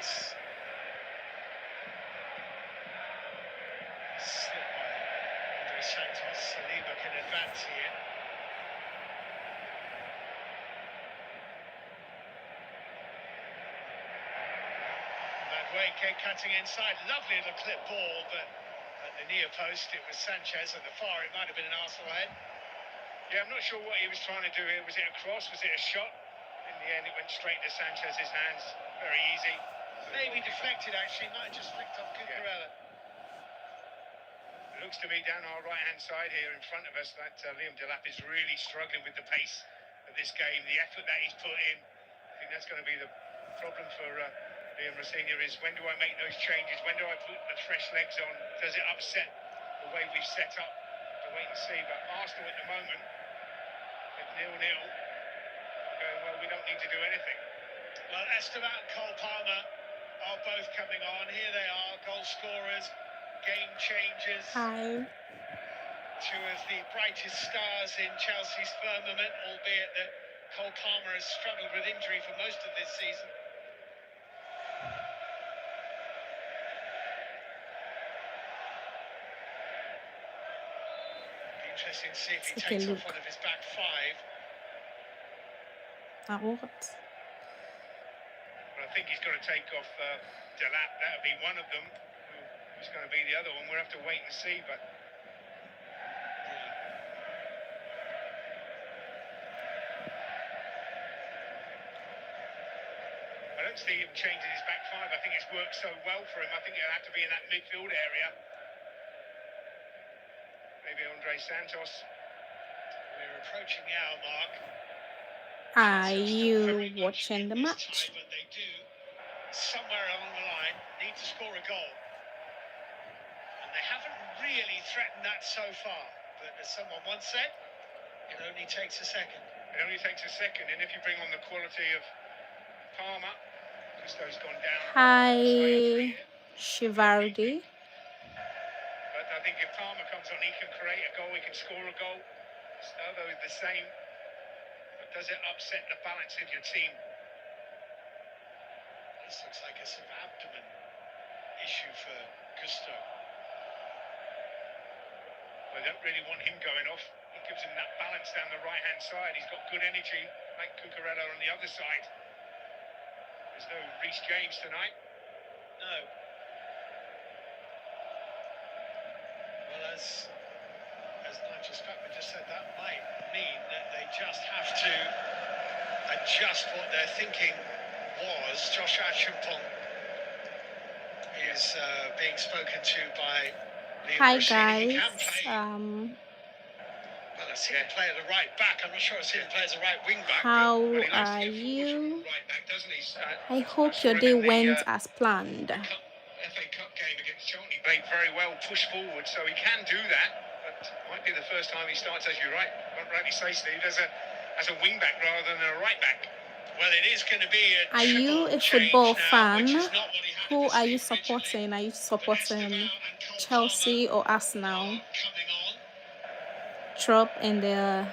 space. Slip by Andre Santos. Saliba can advance here. That way, cutting inside. Lovely little clip ball, but at the near post, it was Sanchez. At the far, it might have been an Arsenal head. Yeah, I'm not sure what he was trying to do here. Was it a cross? Was it a shot? In the end, it went straight to Sanchez's hands. Very easy. Maybe deflected, actually. Might have just flicked off Cucurella. It looks to me down our right-hand side here in front of us that Liam Delap is really struggling with the pace of this game. The effort that he's put in. I think that's going to be the problem for Liam Rosenior is when do I make those changes? When do I put the fresh legs on? Does it upset the way we've set up? We'll wait and see. But Arsenal at the moment, at 0-0, going, well, we don't need to do anything. Well, Esteban and Cole Palmer are both coming on. Here they are, goal scorers, game changers. Hi. Two of the brightest stars in Chelsea's firmament, albeit that Cole Palmer has struggled with injury for most of this season. Interesting to see if he takes off one of his back five. What? Well, I think he's got to take off Delap. That would be one of them. Who's going to be the other one? We'll have to wait and see. But I don't see him changing his back five. I think it's worked so well for him. I think he'll have to be in that midfield area. Maybe Andre Santos. We're approaching the hour mark. Are you watching the match? But they do, somewhere along the line, need to score a goal. And they haven't really threatened that so far. But as someone once said, it only takes a second. It only takes a second. And if you bring on the quality of Palmer, Gusto's gone down. Hi, Shivardi. But I think if Palmer comes on, he can create a goal, he can score a goal. Gusto is the same. But does it upset the balance of your team? This looks like a sort of abdomen issue for Gusto. Well, they don't really want him going off. It gives him that balance down the right-hand side. He's got good energy, like Cucurella on the other side. There's no Reece James tonight. No. Well, as Nigel Spackman just said, that might mean that they just have to adjust what their thinking was. Josh Achimpong is being spoken to by Liam Hi Rosenior. guys. Well, I see him play at the right back. I'm not sure I see him play as a right wing back. How but he likes to are get forward from you? right back, doesn't he? I hope your day went as planned. FA Cup game against Chelsea played very well, pushed forward, so he can do that. But it might be the first time he starts, as you rightly say, Steve, as a wing back rather than a right back. Well, it is going to be a Are you a football fan? Who are you supporting? Are you supporting Chelsea or Arsenal? Drop in the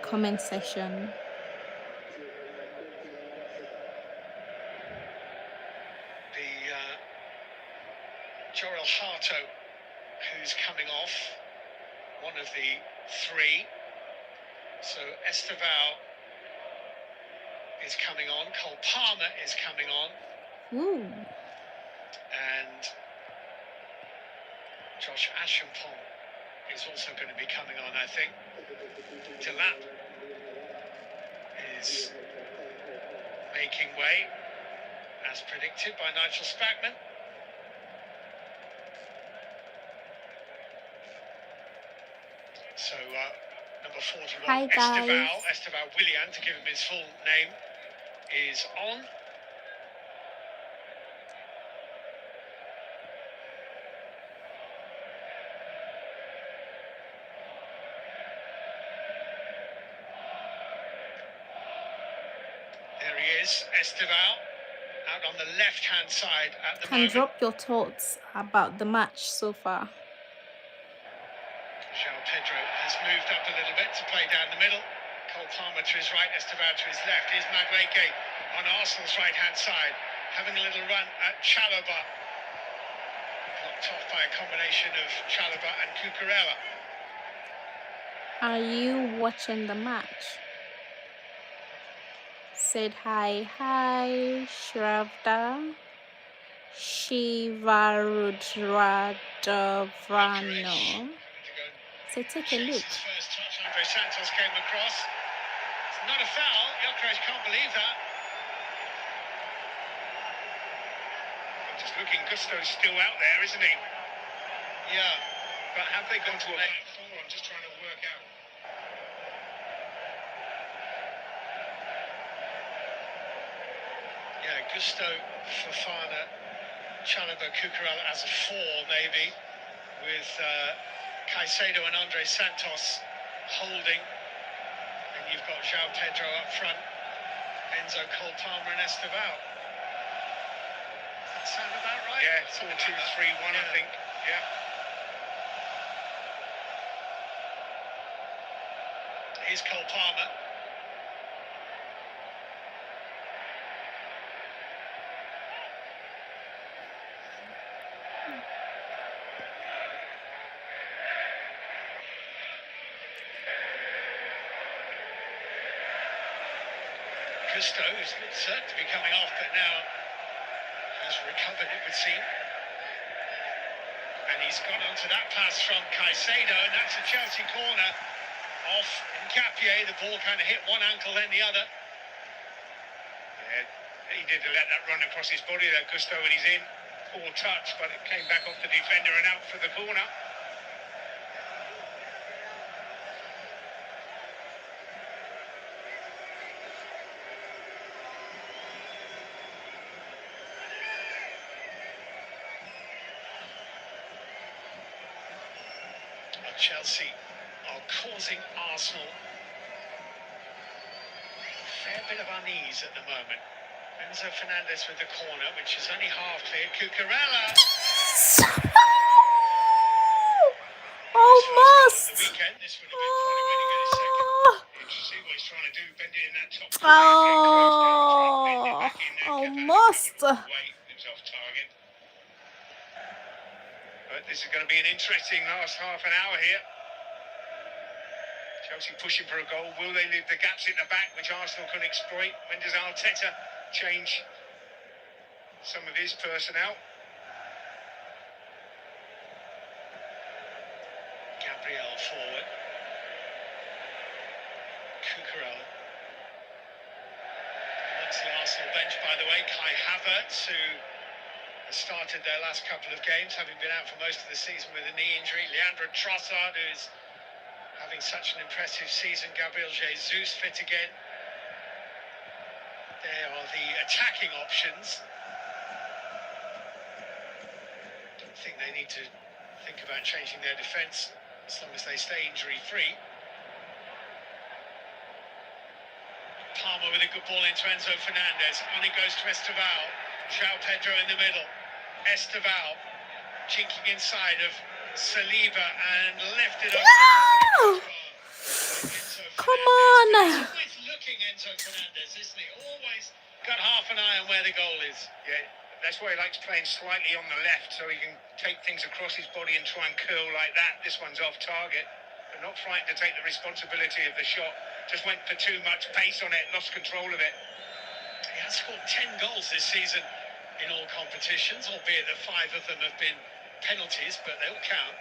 comment section. Jorel Harto, who's coming off, one of the three. So Esteval is coming on, Cole Palmer is coming on. Ooh. And Josh Achimpong is also going to be coming on, I think. Delap is making way, as predicted by Nigel Spackman. So, number 41, Hi guys. Esteval Willian, to give him his full name, is on. There he is, Esteval, out on the left-hand side at the moment. Drop your thoughts about the match so far. João Pedro has moved up a little bit to play down the middle. Cole Palmer to his right, Esteban to his left. Here's Madueke on Arsenal's right-hand side, having a little run at Chalobah. Blocked off by a combination of Chalobah and Cucurella. Are you watching the match? Said hi, Shravda Shivarudravano. So take a look. First touch, Andre Santos came across. It's not a foul. Gyökeres can't believe that. Just looking, Gusto's still out there, isn't he? Yeah. But have they gone to a back four? I'm just trying to work out. Yeah, Gusto, Fofana, Chalobah, Cucurella as a four, maybe, with Caicedo and Andre Santos holding. And you've got João Pedro up front, Enzo, Cole Palmer and Estevao. Does that sound about right? Yeah, 4-2-3-1, I think. Yeah. Here's Cole Palmer. Gusto, who's certain to be coming off, but now has recovered, it would seem. And he's gone onto that pass from Caicedo, and that's a Chelsea corner off Ngapié. The ball kind of hit one ankle, then the other. Yeah, he did let that run across his body there, Gusto, when he's in. Poor touch, but it came back off the defender and out for the corner. Chelsea are causing Arsenal a fair bit of unease at the moment. Enzo Fernandez with the corner, which is only half clear. Cucurella. Almost. The weekend, this would have been funny when he got his second. Interesting what he's trying to do, bend it in that top corner, get close down, try and bend it back in there, almost. It was off target. But this is going to be an interesting last half an hour here. Chelsea pushing for a goal. Will they leave the gaps in the back, which Arsenal can exploit? When does Arteta change some of his personnel? Gabriel forward. Cucurella. Amongst the Arsenal bench, by the way, Kai Havertz, who has started their last couple of games, having been out for most of the season with a knee injury. Leandro Trossard, who's having such an impressive season. Gabriel Jesus fit again. There are the attacking options. Don't think they need to think about changing their defence as long as they stay injury-free. Palmer with a good ball into Enzo Fernandez. On it goes to Estevao. João Pedro in the middle. Estevao chinking inside of Saliba and lifted over the top of the Come on. Always looking Enzo Fernandez, isn't he? Always got half an eye on where the goal is. Yeah, that's why he likes playing slightly on the left, so he can take things across his body and try and curl like that. This one's off target, but not frightened to take the responsibility of the shot. Just went for too much pace on it, lost control of it. He has scored 10 goals this season in all competitions, albeit that 5 of them have been penalties, but they'll count.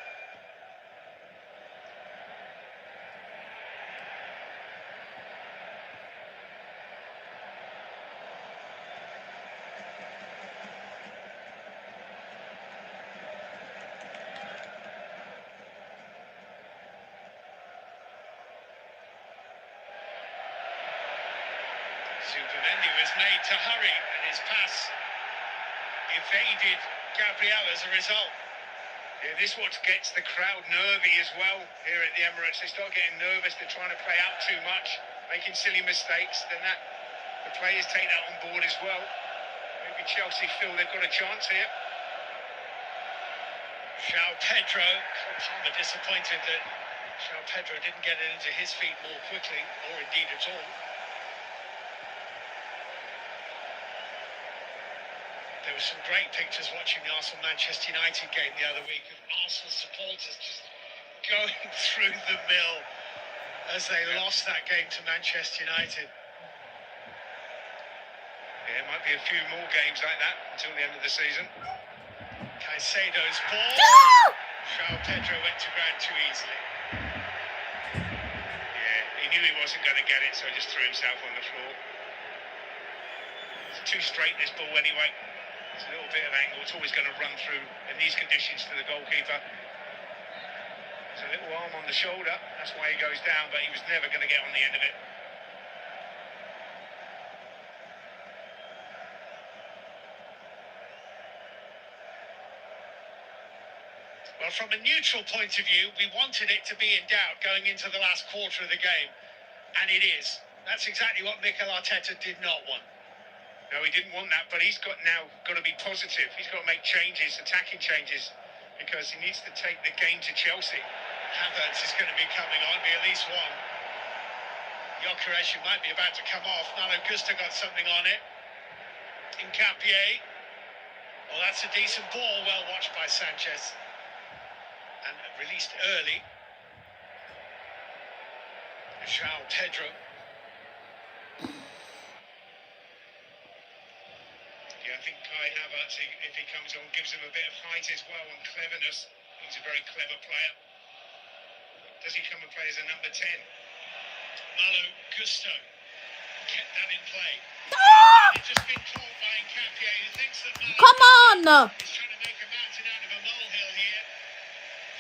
Zubimendi was made to hurry, and his pass evaded Gabriel as a result. Yeah, this what gets the crowd nervy as well here at the Emirates. They start getting nervous, they're trying to play out too much, making silly mistakes, then the players take that on board as well. Maybe Chelsea feel they've got a chance here. João Pedro, Palmer disappointed that João Pedro didn't get it into his feet more quickly, or indeed at all. There were some great pictures watching the Arsenal-Manchester United game the other week of Arsenal supporters just going through the mill as they lost that game to Manchester United. Yeah, it might be a few more games like that until the end of the season. Caicedo's ball. João Pedro went to ground too easily. Yeah, he knew he wasn't going to get it, so he just threw himself on the floor. It's too straight, this ball, anyway. It's a little bit of angle. It's always going to run through in these conditions to the goalkeeper. There's a little arm on the shoulder. That's why he goes down, but he was never going to get on the end of it. Well, from a neutral point of view, we wanted it to be in doubt going into the last quarter of the game, and it is. That's exactly what Mikel Arteta did not want. No, he didn't want that, but he's got to be positive. He's got to make changes, attacking changes, because he needs to take the game to Chelsea. Havertz is going to be coming on, be at least one. Gyökeres might be about to come off. Malo Gusto got something on it. Nkapie. Well, that's a decent ball, well watched by Sanchez. And released early. João Pedro. Yeah, I think Kai Havertz, if he comes on, gives him a bit of height as well and cleverness. He's a very clever player. Does he come and play as a number 10? Malo Gusto kept that in play. It's just been caught by Nkapie, who thinks that Malo Come on! is trying to make a mountain out of a molehill here.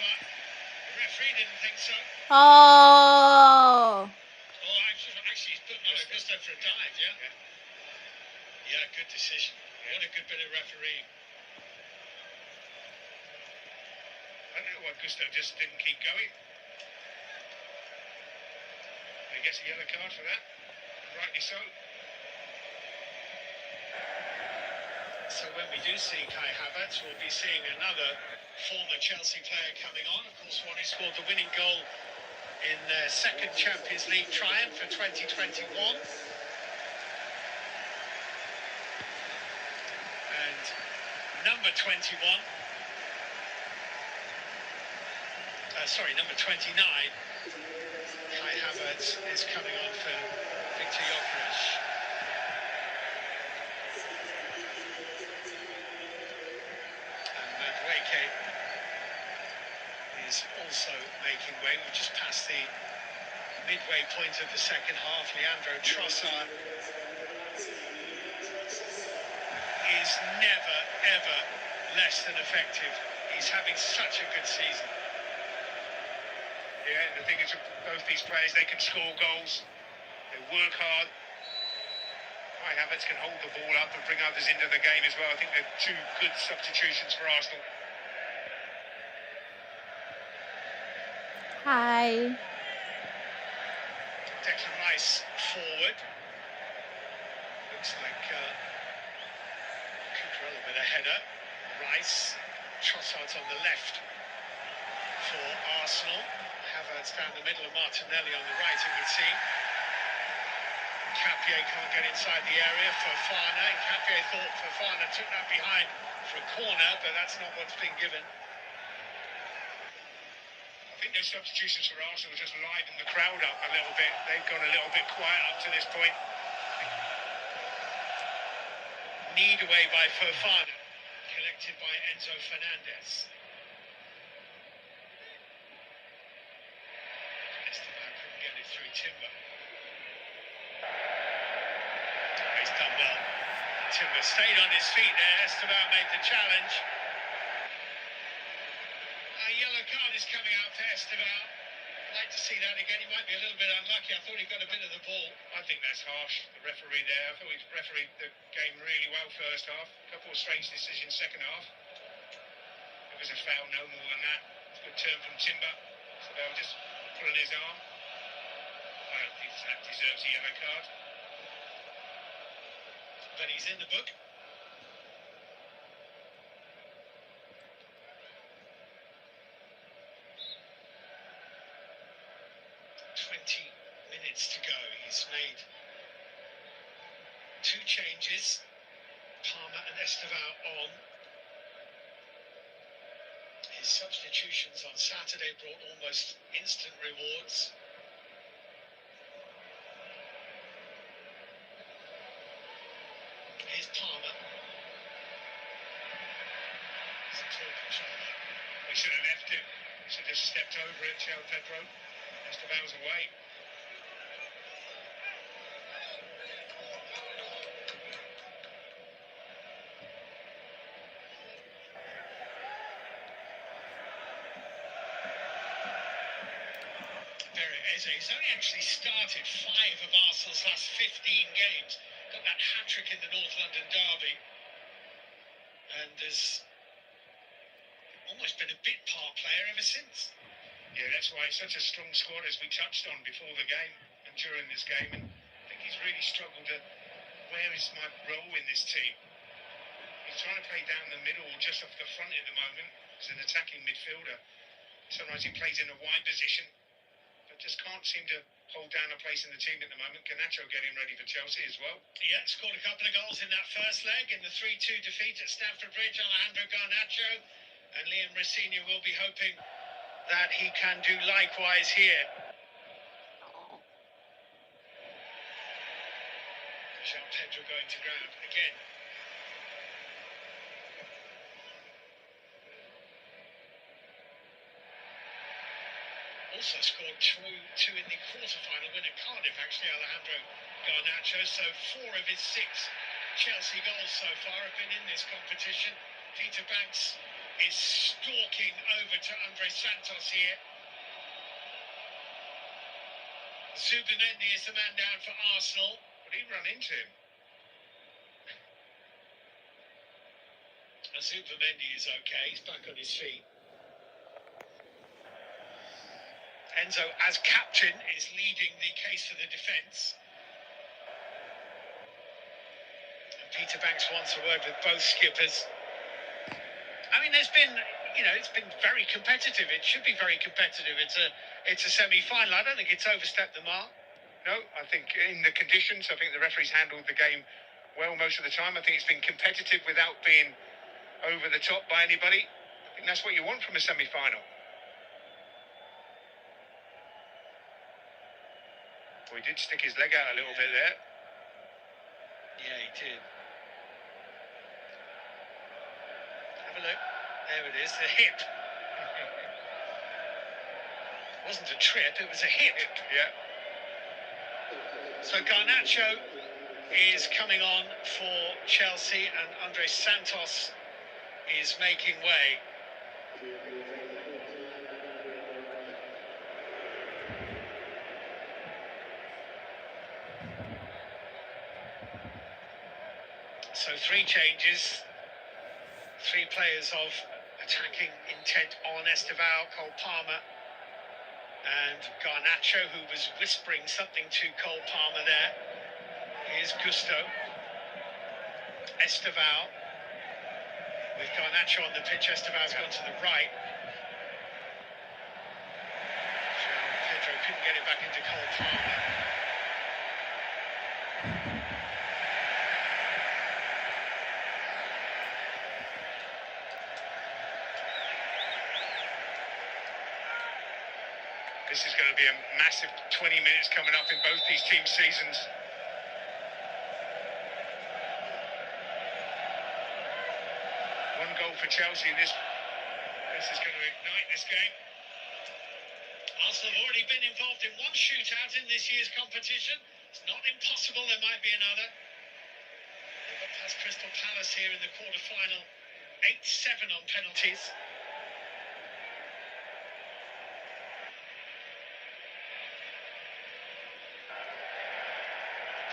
But the referee didn't think so. Oh. Oh, actually, he's put Malo Gusto for a dive, yeah? Yeah, good decision. What a good bit of refereeing. I don't know why Gusto just didn't keep going. He gets a yellow card for that. Rightly so. So when we do see Kai Havertz, we'll be seeing another former Chelsea player coming on. Of course, one who scored the winning goal in their second Champions League triumph for 2021. And number 21, number 29, Kai Havertz is coming on for Victor Gyökeres. And Madueke is also making way. We've just passed the midway point of the second half. Leandro Trossard is never, ever less than effective. He's having such a good season. Yeah, and the thing is with both these players, they can score goals. They work hard. Kai Havertz can hold the ball up and bring others into the game as well. I think they're two good substitutions for Arsenal. Hi. Declan Rice forward. Looks like Cucurella with a header. Rice. Trossard's on the left for Arsenal. Havertz down the middle of Martinelli on the right, you can see. Nkapie can't get inside the area. Fofana. Nkapie thought Fofana took that behind for a corner, but that's not what's been given. I think those substitutions for Arsenal just liven the crowd up a little bit. They've gone a little bit quiet up to this point. Need away by Fofana. Collected by Enzo Fernandez. Esteban couldn't get it through Timber. He's done well. Timber stayed on his feet there. Esteban made the challenge. A yellow card is coming out for Esteban. I'd like to see that again. He might be a little bit unlucky. I thought he got a bit of the ball. I think that's harsh, the referee there. I thought he refereed the game really well first half. A couple of strange decisions second half. It was a foul, no more than that. Good turn from Timber. So they were just pulling his arm. I don't think that deserves a yellow card. But he's in the book. minutes to go. He's made 2 changes. Palmer and Estevao on. His substitutions on Saturday brought almost instant rewards. Here's Palmer. It's a tall control. We should have left it. Should have stepped over it, Pedro. Estevao's away. He's only actually started 5 of Arsenal's last 15 games. Got that hat-trick in the North London derby. And has almost been a bit part player ever since. Yeah, that's why it's such a strong squad, as we touched on before the game and during this game. And I think he's really struggled to, where is my role in this team? He's trying to play down the middle or just off the front at the moment. He's an attacking midfielder. Sometimes he plays in a wide position, but just can't seem to hold down a place in the team at the moment. Garnacho getting ready for Chelsea as well. Yeah, scored a couple of goals in that first leg in the 3-2 defeat at Stamford Bridge. Alejandro Garnacho, and Liam Rosenior will be hoping that he can do likewise here. Jean Pedro going to ground again. Also scored two in the quarter-final win at Cardiff, actually, Alejandro Garnacho. So 4 of his 6 Chelsea goals so far have been in this competition. Peter Banks is stalking over to Andre Santos here. Zubimendi is the man down for Arsenal. But he run into him. Zubimendi is okay, he's back on his feet. Enzo, as captain, is leading the case for the defence. And Peter Banks wants a word with both skippers. I mean, there's been, it's been very competitive. It should be very competitive. It's a semi-final. I don't think it's overstepped the mark. No, I think in the conditions, I think the referees handled the game well most of the time. I think it's been competitive without being over the top by anybody. I think that's what you want from a semi-final. Well, he did stick his leg out a little bit there. Yeah, he did. Have a look. There it is, the hip. It wasn't a trip, it was a hip. Yeah. So Garnacho is coming on for Chelsea, and Andre Santos is making way. So 3 changes, 3 players of attacking intent on Estevao, Cole Palmer and Garnacho, who was whispering something to Cole Palmer there. Here's Gusto. Estevao. With Garnacho on the pitch, Estevao's gone to the right. Pedro couldn't get it back into Cole Palmer. This is going to be a massive 20 minutes coming up in both these teams' seasons. One goal for Chelsea. This is going to ignite this game. Arsenal have already been involved in 1 shootout in this year's competition. It's not impossible there might be another. They got past Crystal Palace here in the quarter-final. 8-7 on penalties.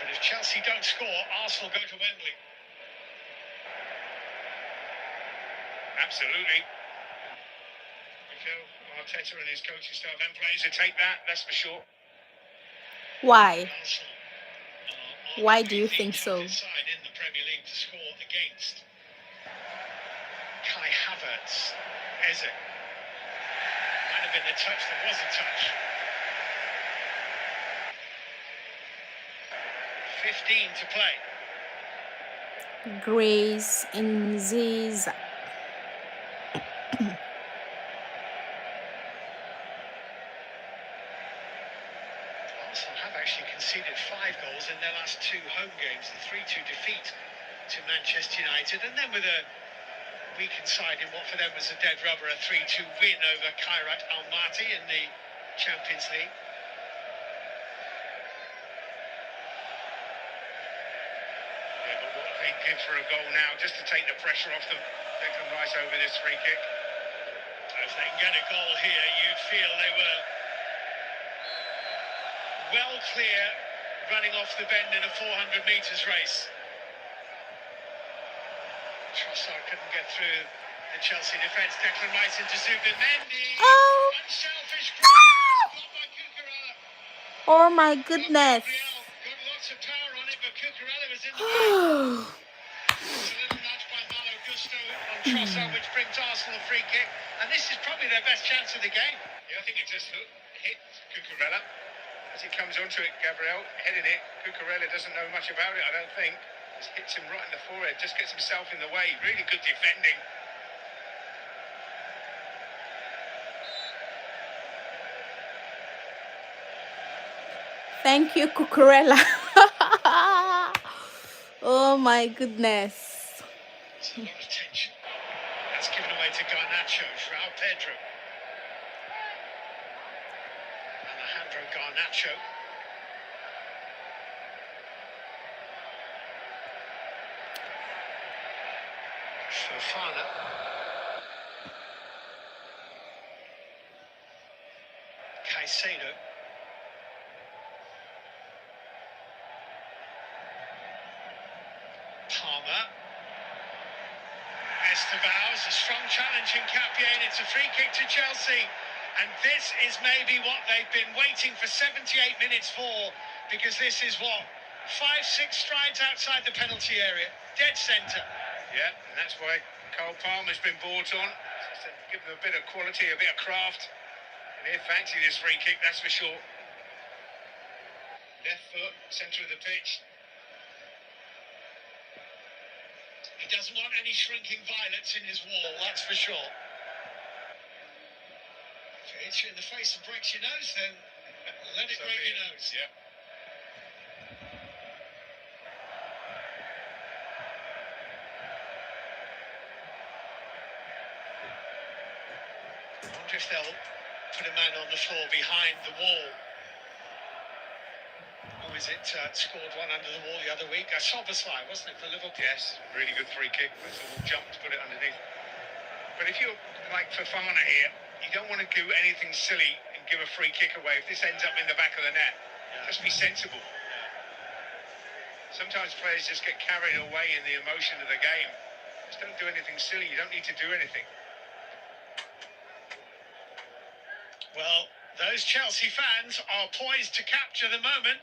But if Chelsea don't score, Arsenal go to Wembley. Absolutely. Mikel Arteta and his coaching staff and players will take that, that's for sure. Why? Arsenal Why do you think so? side in the Premier League to score against. Kai Havertz. Eze. Might have been a touch, there was a touch. 15 to play. Grace in Ziza. Arsenal have actually conceded 5 goals in their last 2 home games, the 3-2 defeat to Manchester United, and then with a weakened side in what for them was a dead rubber, a 3-2 win over Kairat Almaty in the Champions League. Yeah, but what they give for a goal now, just to take the pressure off them. Declan Rice over this free kick. If they can get a goal here, you'd feel they were well clear, running off the bend in a 400 metres race. Trossard couldn't get through the Chelsea defence. Declan Rice into Zubimendi. Oh! Unselfish blocked by Cucurella. Oh my goodness. Gabriel got lots of power on it, but Cucurella was in the way. It's a little nudge by Malo Gusto on Trossard, which brings Arsenal a free kick. And this is probably their best chance of the game. Yeah, I think it just hit Cucurella. As he comes onto it, Gabriel heading it. Cucurella doesn't know much about it, I don't think. Just hits him right in the forehead, just gets himself in the way. Really good defending. Thank you, Cucurella. Oh my goodness. It's a lot of tension. That's given away to Garnacho, João Pedro. Alejandro Garnacho. Fofana. Caicedo. Palmer. Estevaus, a strong challenge in Capien. It's a free kick to Chelsea. And this is maybe what they've been waiting for 78 minutes for, because this is what? 5-6 strides outside the penalty area. Dead centre. Yeah, and that's why Cole Palmer's been brought on. Just to give them a bit of quality, a bit of craft. And he'll fancy this free kick, that's for sure. Left foot, centre of the pitch. He doesn't want any shrinking violets in his wall, that's for sure. If it hits you in the face and breaks your nose, then let it break your nose. Yeah. I wonder if they'll put a man on the floor behind the wall. Or is it scored one under the wall the other week? Soboslai, wasn't it, for Liverpool? Yes, really good free kick. Someone jumped to put it underneath. But if you're like Fofana here, you don't want to do anything silly and give a free kick away. If this ends up in the back of the net, just be sensible. Sometimes players just get carried away in the emotion of the game. Just don't do anything silly. You don't need to do anything. Well, those Chelsea fans are poised to capture the moment.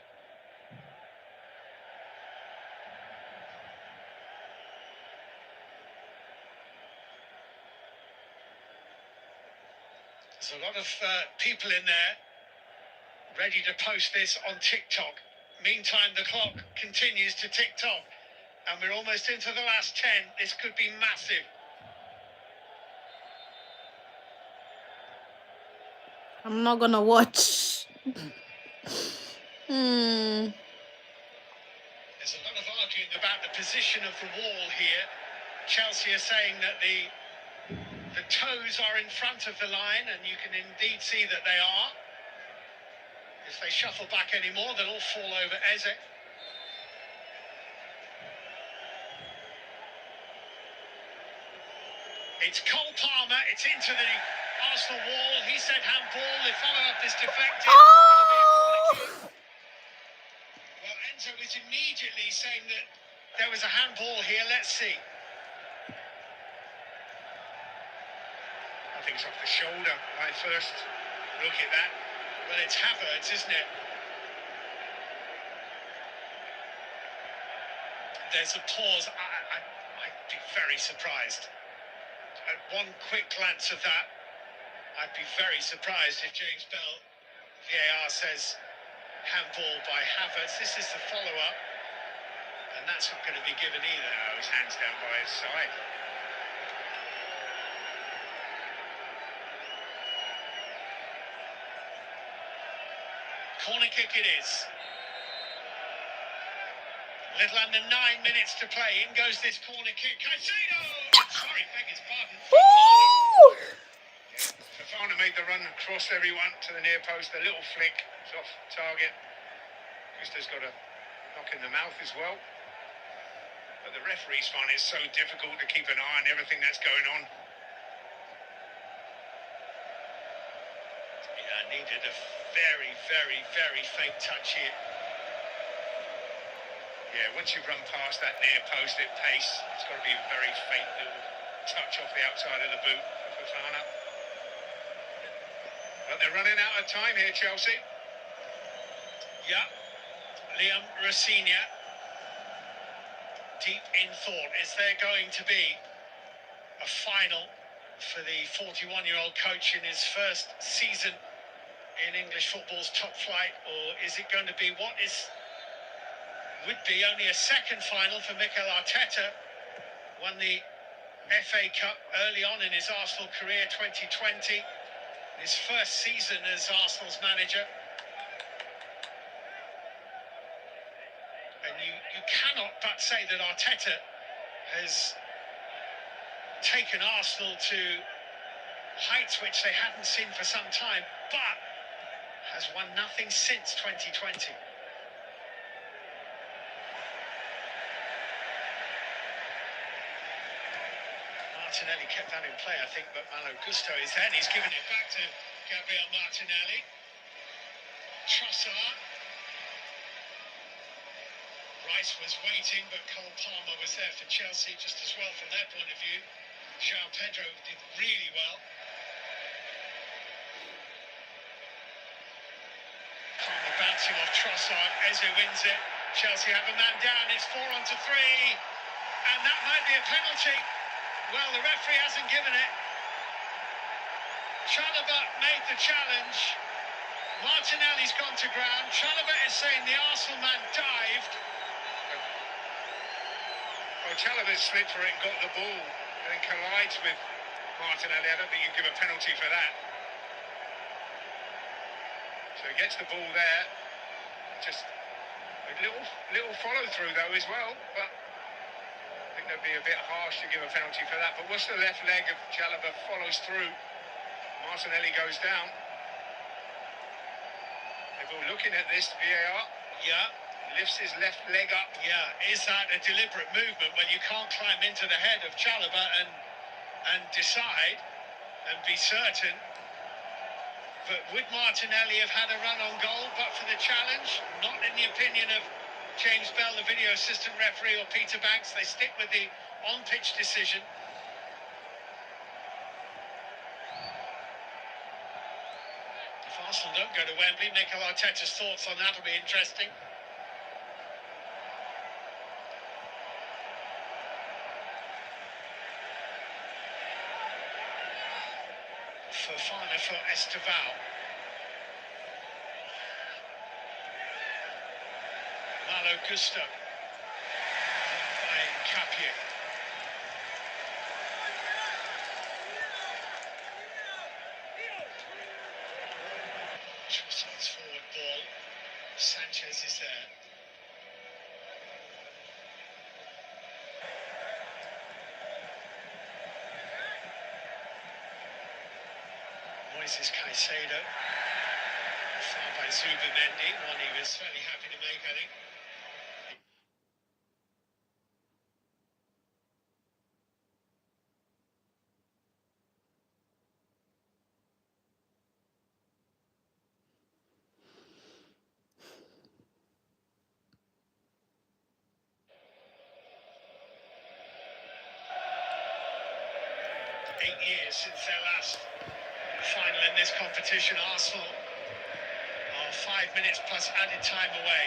There's a lot of people in there ready to post this on TikTok. Meantime, the clock continues to tick-tock, and we're almost into the last 10. This could be massive. I'm not gonna watch. There's a lot of arguing about the position of the wall here. Chelsea are saying that the toes are in front of the line, and you can indeed see that they are. If they shuffle back any more, they'll all fall over Eze. It's Cole Palmer, it's into the Arsenal wall. He said handball, the follow-up is deflected. It'll be a corner kick. Well, Enzo was immediately saying that there was a handball here. Let's see. I think it's off the shoulder, my first look at that. Well, it's Havertz, isn't it? There's a pause. I'd be very surprised. At one quick glance of that, I'd be very surprised if James Bell, VAR, says handball by Havertz. This is the follow-up. And that's not going to be given either. Oh, his hands down by his side. Corner kick it is. Little under 9 minutes to play. In goes this corner kick. Caicedo! Sorry, beg his pardon. Fofana made the run across everyone to the near post. A little flick. It's off target. Gusto's got a knock in the mouth as well. But the referees find it so difficult to keep an eye on everything that's going on. Yeah, needed a very, very, very faint touch here. Yeah, once you run past that near post at pace, it's got to be a very faint little touch off the outside of the boot for Fofana. But they're running out of time here, Chelsea. Yeah, Liam Rosenior, deep in thought. Is there going to be a final for the 41-year-old coach in his first season in English football's top flight, or is it going to be what would be only a second final for Mikel Arteta? Won the FA Cup early on in his Arsenal career, 2020, his first season as Arsenal's manager. And you cannot but say that Arteta has taken Arsenal to heights which they hadn't seen for some time, but has won nothing since 2020. Martinelli kept that in play, I think, but Malo Gusto is there, and he's given it back to Gabriel Martinelli. Trossard. Rice was waiting, but Cole Palmer was there for Chelsea just as well from their point of view. João Pedro did really well. Palmer bouncing off Trossard. Eze wins it. Chelsea have a man down. It's 4-3. And that might be a penalty. Well, the referee hasn't given it. Chalobah made the challenge. Martinelli's gone to ground. Chalobah is saying the Arsenal man dived. Well, Chalobah slid for it and got the ball and then collides with Martinelli. I don't think you give a penalty for that. So he gets the ball there. Just a little follow-through, though, as well. But I think that'd be a bit harsh to give a penalty for that. But once the left leg of Chalobah follows through, Martinelli goes down. They're all looking at this, VAR. Yeah. Lifts his left leg up. Yeah. Is that a deliberate movement when you can't climb into the head of Chalobah and decide and be certain? But would Martinelli have had a run on goal but for the challenge? Not in the opinion of James Bell, the video assistant referee, or Peter Banks. They stick with the on-pitch decision. If Arsenal don't go to Wembley, Mikel Arteta's thoughts on that will be interesting. Fofana for Esteval. Malo Gusto. By Capio. Trossard's forward ball. Sanchez is there. Moises Caicedo. Fouled by Zubimendi. One he was certainly happy to make, I think. Years since their last final in this competition. Arsenal are 5 minutes plus added time away.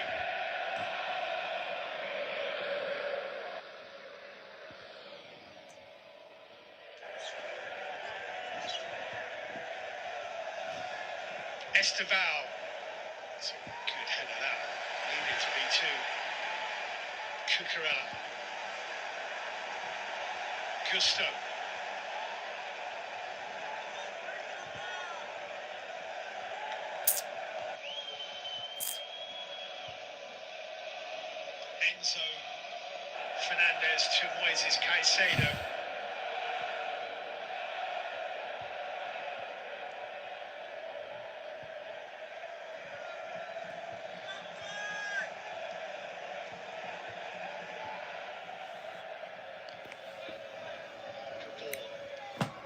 Esteval. That's a good header, that. Needed to be two. Cucurella. Gusto. Enzo Fernandez to Moises Caicedo.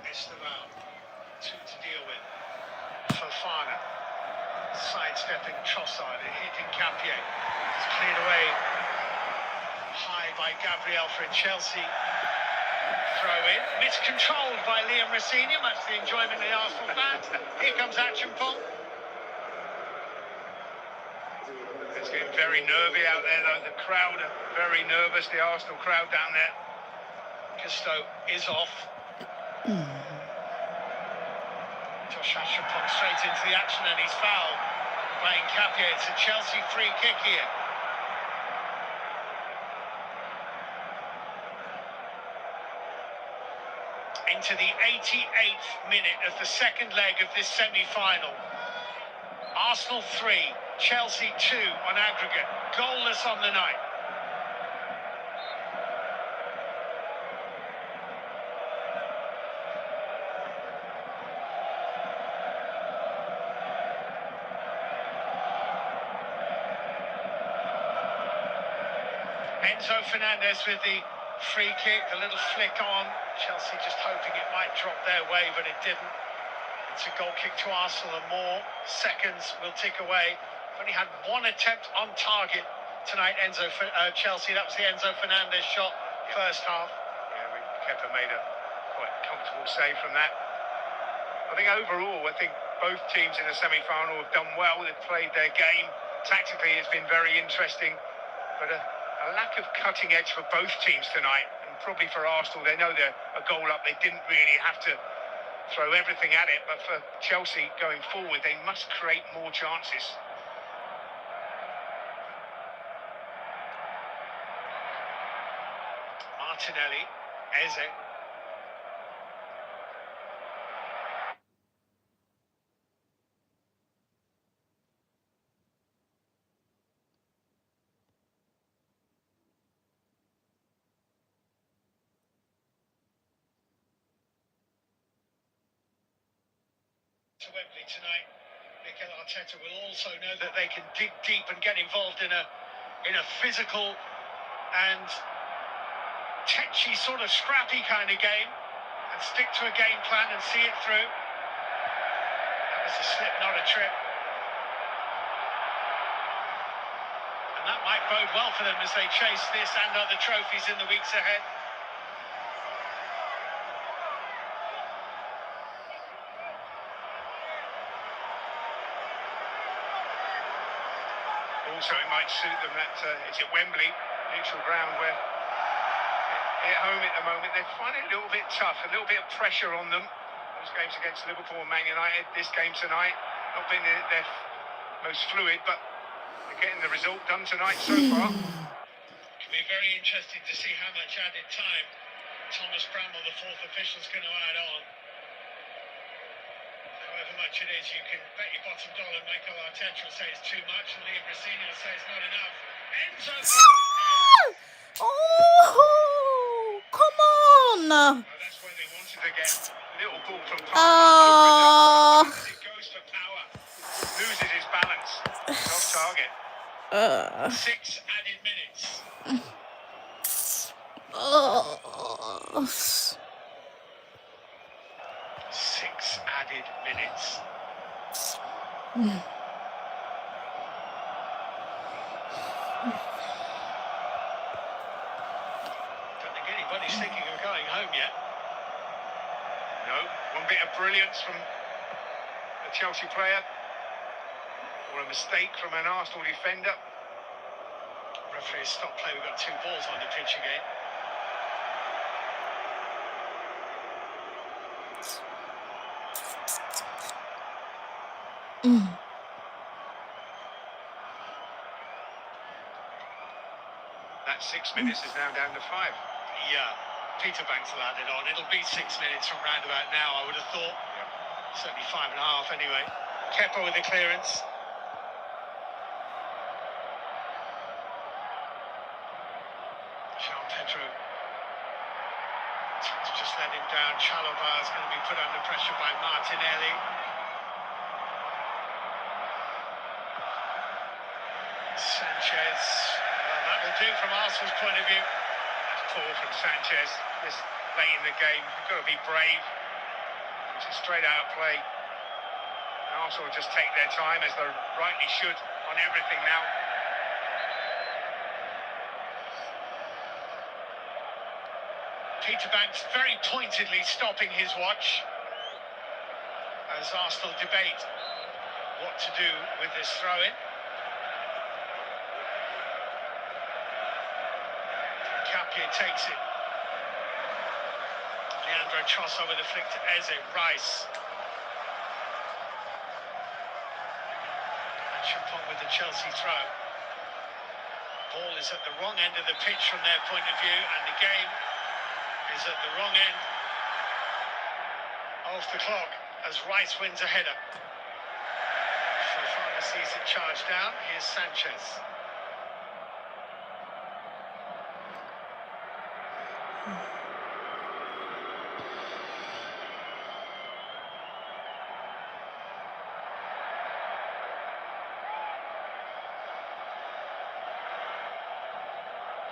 Esteban, two to deal with. Fofana, sidestepping Trossard, hitting Capier. It's cleared away high by Gabriel for Chelsea. Throw in, miscontrolled by Liam Rosenior, much to the enjoyment of the Arsenal fans. Here comes Acheampong. It's getting very nervy out there though, the crowd are very nervous, the Arsenal crowd down there. Gusto is off. Josh Acheampong straight into the action and he's fouled. Playing Capier, it's a Chelsea free kick here. Into the 88th minute of the second leg of this semi-final. Arsenal 3, Chelsea 2 on aggregate, goalless on the night. Enzo Fernandez with the free kick, a little flick on. Chelsea just hoping it might drop their way, but it didn't. It's a goal kick to Arsenal and more seconds will tick away. Only had one attempt on target tonight, Chelsea. That was the Enzo Fernandez shot, first half. Yeah, Kepa made a quite comfortable save from that. I think overall, both teams in the semi-final have done well. They've played their game. Tactically, it's been very interesting, but a lack of cutting edge for both teams tonight, and probably for Arsenal, they know they're a goal up, they didn't really have to throw everything at it, but for Chelsea going forward, they must create more chances. Martinelli, Eze. To Wembley tonight, Mikel Arteta will also know that they can dig deep and get involved in a physical and tetchy sort of scrappy kind of game and stick to a game plan and see it through. That was a slip, not a trip. And that might bode well for them as they chase this and other trophies in the weeks ahead. Also, it might suit them that it's at Wembley, neutral ground, where at home at the moment they find it a little bit tough, a little bit of pressure on them. Those games against Liverpool and Man United, this game tonight, not been their most fluid, but they're getting the result done tonight so far. It'll be very interesting to see how much added time Thomas Bramall, the fourth official, is going to add on. However much it is, you can bet your bottom dollar Mikel Arteta will say it's too much, and Liam Rosenior will say it's not enough. Enzo! Oh, come on! That's where they wanted to get. Little ball from Palmer. It goes for power. Loses his balance. Off target. 6 added minutes. 6 added minutes. Don't think anybody's thinking of going home yet. No, one bit of brilliance from a Chelsea player, or a mistake from an Arsenal defender. Referee has stopped play. We've got 2 balls on the pitch again. That that 6 minutes is now down to 5. Yeah, Peter Banks will add it on. It'll be 6 minutes from round about now, I would have thought. Yep. Certainly 5.5 anyway. Kepa with the clearance. Jean Pedro just let him down. Chalobah is going to be put under pressure by Martinelli. Sanchez. Well, that will do from Arsenal's point of view. That's poor from Sanchez this late in the game. You've got to be brave. It's a straight out play. And Arsenal just take their time, as they rightly should, on everything now. Peter Banks very pointedly stopping his watch as Arsenal debate what to do with this throw-in. Capia takes it. Leandro Trossard with a flick to Eze. Rice. And Champong with the Chelsea throw. Ball is at the wrong end of the pitch from their point of view, and the game is at the wrong end of the clock as Rice wins a header. Fofana sees it charged down. Here's Sanchez.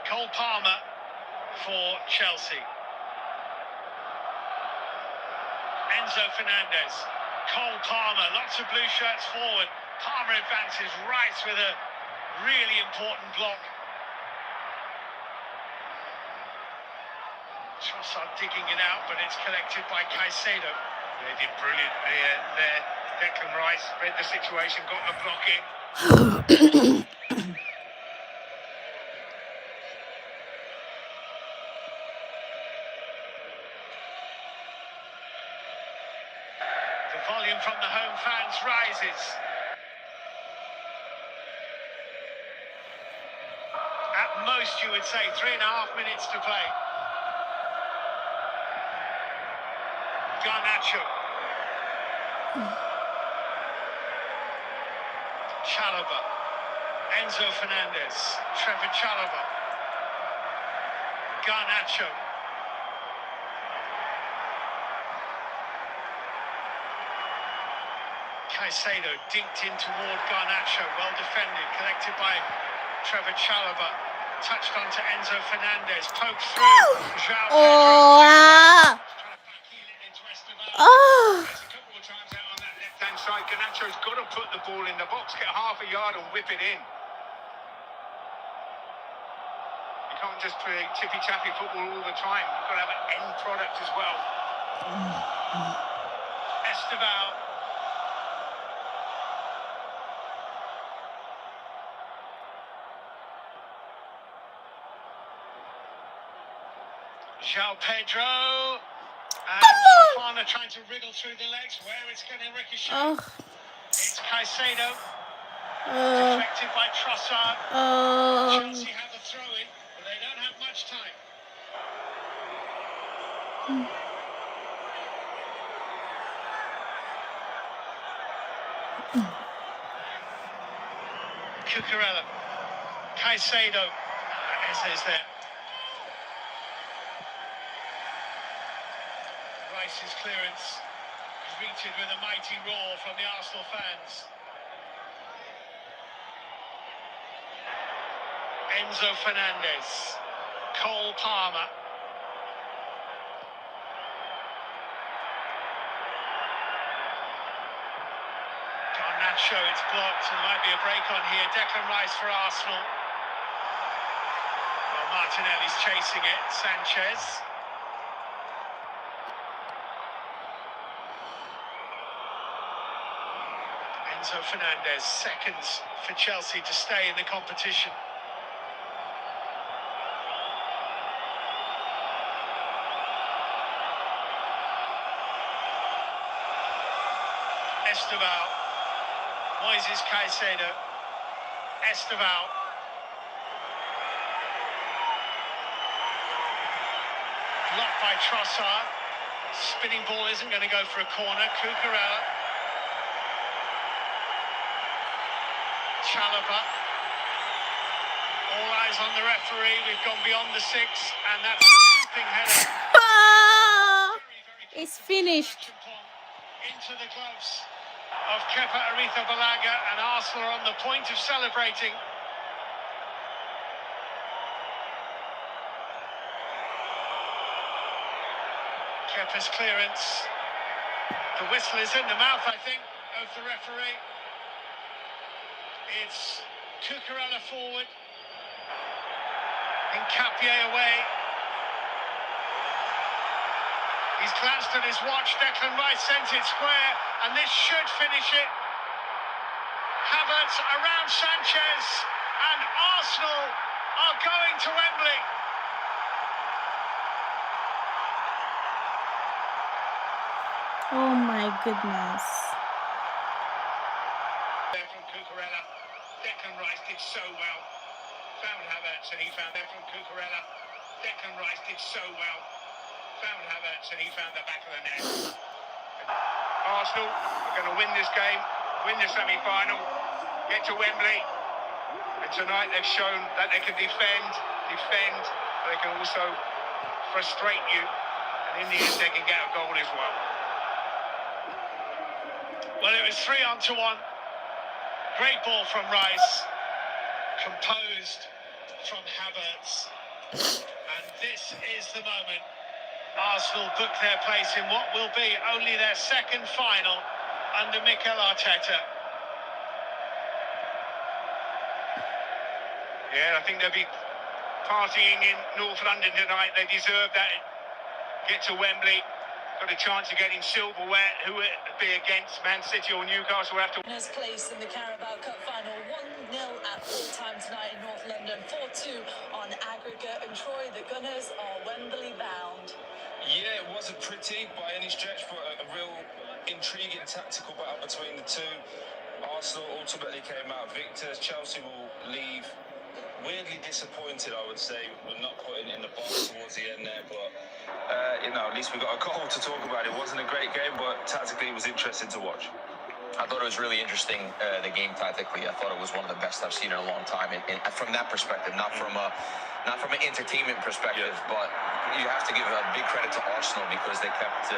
Cole Palmer for Chelsea. Enzo Fernandez. Cole Palmer, lots of blue shirts forward. Palmer advances. Rice with a really important block. Trossard digging it out, but it's collected by Caicedo. They did brilliant there. Declan Rice read the situation, got the block in. The volume from the home fans rises. At most, you would say 3.5 minutes to play. Garnacho. Chalobah. Enzo Fernandez. Trevor Chalobah. Garnacho. Caicedo dinked in toward Garnacho, well defended, collected by Trevor Chalobah, touched onto Enzo Fernandez, poked through. João Pedro. There's a couple of times out on that left-hand side. Garnacho's got to put the ball in the box, get half a yard and whip it in. You can't just play tippy-tappy football all the time. You've got to have an end product as well. Esteval. João Pedro. And Fofana trying to wriggle through the legs. Where it's going to ricochet. It's Caicedo. Deflected by Trossard. Chelsea have a throw-in, but they don't have much time. Cucurella. Caicedo. Eze's there. Rice's clearance greeted with a mighty roar from the Arsenal fans. Enzo Fernandez. Cole Palmer. Garnacho, it's blocked, and might be a break on here. Declan Rice for Arsenal. Well, Martinelli's chasing it. Sanchez. Enzo Fernandez, seconds for Chelsea to stay in the competition. Esteval. Moises Caicedo. Esteval. by Trossard. Spinning ball isn't going to go for a corner. Cucurella. Chalaba. All eyes on the referee. We've gone beyond the 6, and that's a looping header. It's finished. Into the gloves of Kepa Arrizabalaga, and Arsenal are on the point of celebrating. Kepa's clearance. The whistle is in the mouth, I think, of the referee. It's Cucurella forward. Nkapie away. He's glanced at his watch. Declan Rice sends it square, and this should finish it. Havertz around Sanchez, and Arsenal are going to Wembley. Oh my goodness. There from Cucurella. Declan Rice did so well. Found Havertz, and he found there from Cucurella. Declan Rice did so well. Found Havertz, and he found the back of the net. Arsenal are going to win this game, win the semi-final, get to Wembley, and tonight they've shown that they can defend, but they can also frustrate you, and in the end they can get a goal as well. Well, it was 3-on-1. Great ball from Rice, composed from Havertz, and this is the moment. Arsenal book their place in what will be only their second final under Mikel Arteta. Yeah, I think they'll be partying in North London tonight. They deserve that. Get to Wembley, got a chance of getting silverware. Who would it be against? Man City or Newcastle? Will have to. Winners place in the Carabao Cup final, 1-0 at full-time tonight in North London, 4-2 on aggregate. And Troy, the Gunners are Wembley bound. Yeah, it wasn't pretty by any stretch, but a real intriguing tactical battle between the two. Arsenal ultimately came out victors. Chelsea will leave weirdly disappointed, I would say, with not putting in the box towards the end there. But, at least we got a goal to talk about. It wasn't a great game, but tactically it was interesting to watch. I thought it was really interesting, the game tactically. I thought it was one of the best I've seen in a long time. And from that perspective, not from an entertainment perspective, but you have to give a big credit to Arsenal because they kept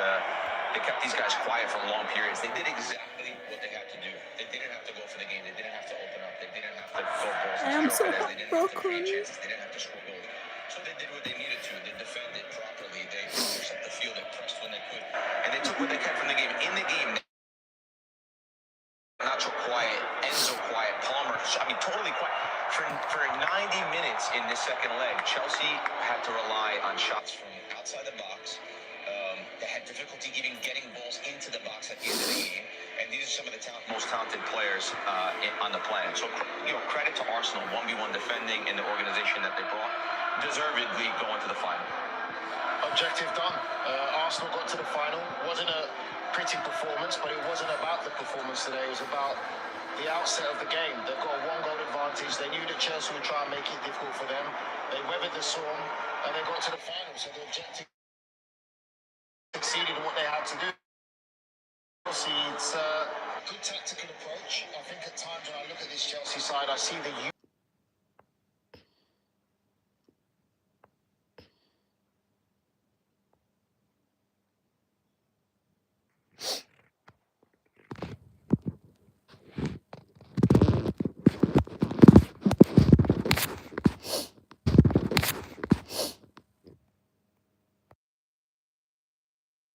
these guys quiet for long periods. They did exactly what they had to do. They didn't have to go for the game. They didn't have to open up. They didn't have to go balls I am and so stroke it. They didn't have to create heartbroken. chances. They didn't have to score goals. So they did what they needed to. They defended properly. They pushed up the field. They pressed when they could. And they took what they could from the game. In the game, Nacho quiet, Enzo quiet, Palmer, totally quiet. For 90 minutes in this second leg, Chelsea had to rely on shots from outside the box. They had difficulty even getting balls into the box at the end of the game. And these are some of the most talented players on the planet. So, credit to Arsenal, 1v1 defending and the organization that they brought, deservedly going to the final. Objective done. Arsenal got to the final. Wasn't a pretty performance, but it wasn't about the performance today. It was about the outset of the game. They've got a 1-goal advantage. They knew that Chelsea would try and make it difficult for them. They weathered the storm and they got to the final. So the objective succeeded in what they had to do. Chelsea, it's a good tactical approach. I think at times when I look at this Chelsea side, I see the